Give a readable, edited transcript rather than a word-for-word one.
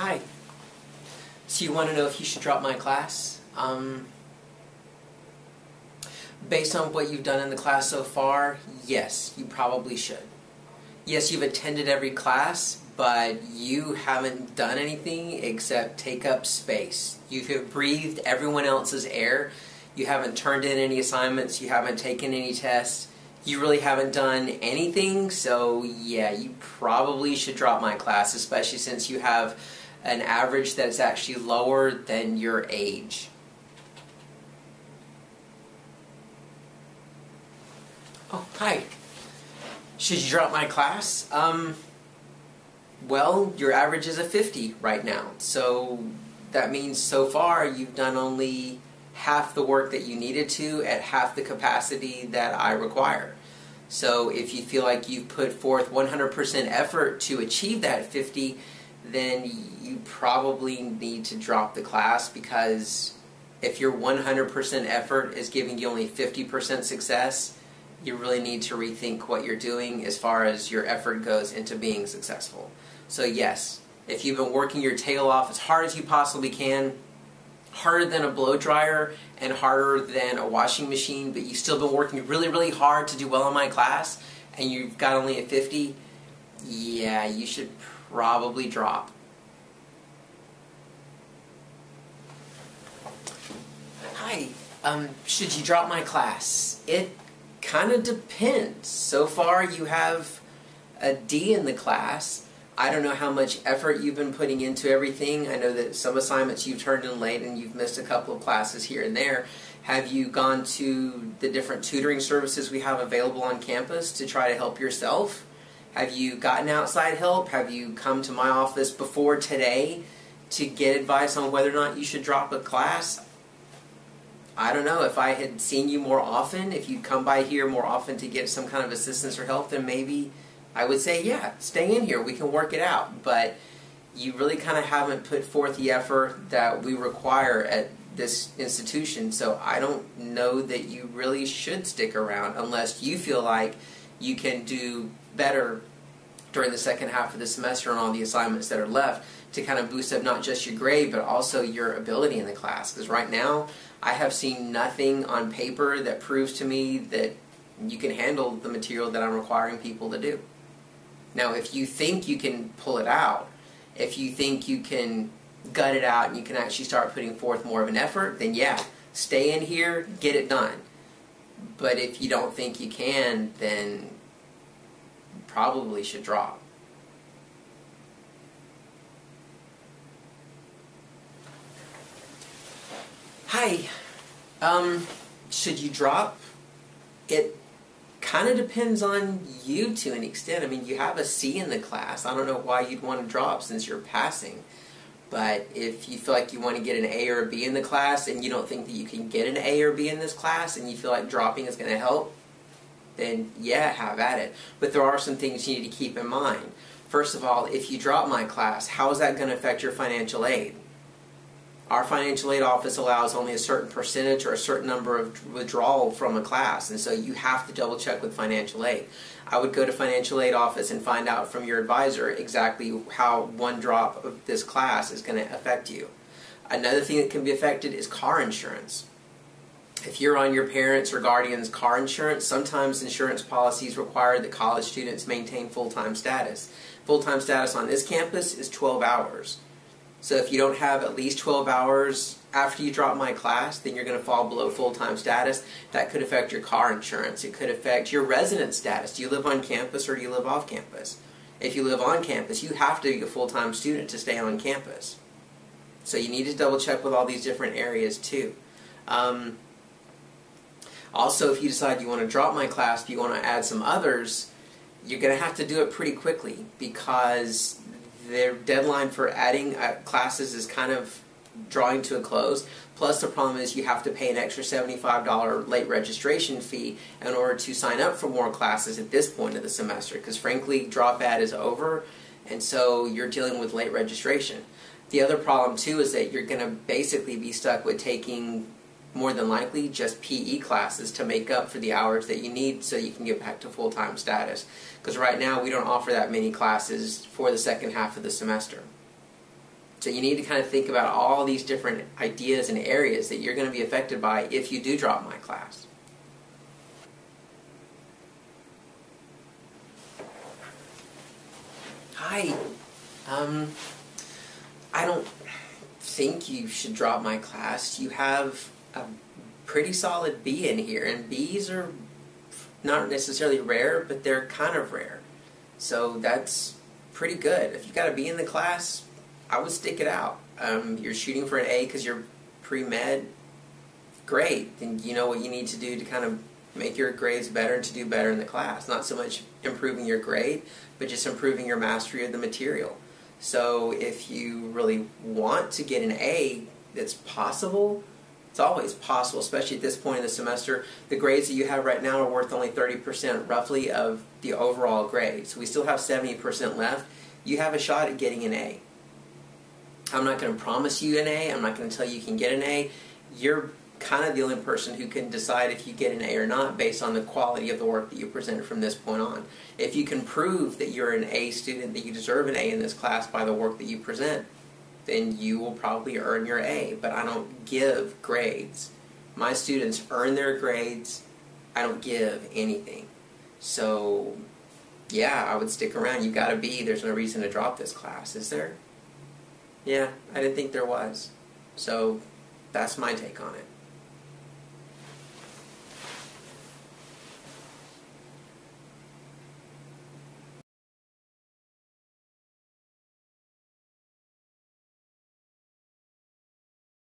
Hi. So you want to know if you should drop my class? Based on what you've done in the class so far, yes, you probably should. Yes, you've attended every class, but you haven't done anything except take up space. You have breathed everyone else's air. You haven't turned in any assignments. You haven't taken any tests. You really haven't done anything, so yeah, you probably should drop my class, especially since you have an average that's actually lower than your age. Oh, hi. Should you drop my class? Well, your average is a 50 right now, so that means so far you've done only half the work that you needed to at half the capacity that I require. So if you feel like you've put forth 100% effort to achieve that 50, then you probably need to drop the class, because if your 100% effort is giving you only 50% success, you really need to rethink what you're doing as far as your effort goes into being successful. So yes, if you've been working your tail off as hard as you possibly can, harder than a blow dryer and harder than a washing machine, but you've still been working really, really hard to do well in my class, and you've got only a 50, yeah, you should probably drop. Hi, should you drop my class? It kind of depends. So far you have a D in the class. I don't know how much effort you've been putting into everything. I know that some assignments you've turned in late and you've missed a couple of classes here and there. Have you gone to the different tutoring services we have available on campus to try to help yourself? Have you gotten outside help? Have you come to my office before today to get advice on whether or not you should drop a class? I don't know. If I had seen you more often, if you'd come by here more often to get some kind of assistance or help, then maybe I would say, yeah, stay in here, we can work it out. But you really kind of haven't put forth the effort that we require at this institution, so I don't know that you really should stick around unless you feel like you can do better during the second half of the semester on all the assignments that are left to kind of boost up not just your grade, but also your ability in the class. Because right now, I have seen nothing on paper that proves to me that you can handle the material that I'm requiring people to do. Now, if you think you can pull it out, if you think you can gut it out and you can actually start putting forth more of an effort, then yeah, stay in here, get it done. But if you don't think you can, then you probably should drop. Hi, should you drop? It kind of depends on you to an extent. I mean, you have a C in the class. I don't know why you'd want to drop since you're passing. But if you feel like you want to get an A or a B in the class and you don't think that you can get an A or B in this class and you feel like dropping is going to help, then yeah, have at it. But there are some things you need to keep in mind. First of all, if you drop my class, how is that going to affect your financial aid? Our financial aid office allows only a certain percentage or a certain number of withdrawal from a class, and so you have to double check with financial aid. I would go to financial aid office and find out from your advisor exactly how one drop of this class is going to affect you. Another thing that can be affected is car insurance. If you're on your parents' or guardians' car insurance, sometimes insurance policies require that college students maintain full-time status. Full-time status on this campus is 12 hours. So if you don't have at least 12 hours after you drop my class, then you're going to fall below full-time status. That could affect your car insurance. It could affect your resident status. Do you live on campus or do you live off campus? If you live on campus, you have to be a full-time student to stay on campus. So you need to double check with all these different areas too. Also, if you decide you want to drop my class, if you want to add some others, you're going to have to do it pretty quickly, because their deadline for adding classes is kind of drawing to a close. Plus the problem is you have to pay an extra $75 late registration fee in order to sign up for more classes at this point of the semester, because frankly drop ad is over, and so you're dealing with late registration. The other problem too is that you're going to basically be stuck with taking more than likely just PE classes to make up for the hours that you need so you can get back to full-time status. Because right now we don't offer that many classes for the second half of the semester. So you need to kind of think about all these different ideas and areas that you're going to be affected by if you do drop my class. Hi. I don't think you should drop my class. You have a pretty solid B in here, and Bs are not necessarily rare, but they're kind of rare. So that's pretty good. If you got a B in the class, I would stick it out. You're shooting for an A because you're pre-med, great. Then you know what you need to do to kind of make your grades better and to do better in the class. Not so much improving your grade, but just improving your mastery of the material. So if you really want to get an A, it's possible. It's always possible, especially at this point in the semester. The grades that you have right now are worth only 30% roughly of the overall grade. So we still have 70% left. You have a shot at getting an A. I'm not going to promise you an A. I'm not going to tell you can get an A. You're kind of the only person who can decide if you get an A or not based on the quality of the work that you presented from this point on. If you can prove that you're an A student, that you deserve an A in this class by the work that you present, then you will probably earn your A. But I don't give grades. My students earn their grades. I don't give anything. So, yeah, I would stick around. You've got a B. There's no reason to drop this class, is there? Yeah, I didn't think there was. So, that's my take on it.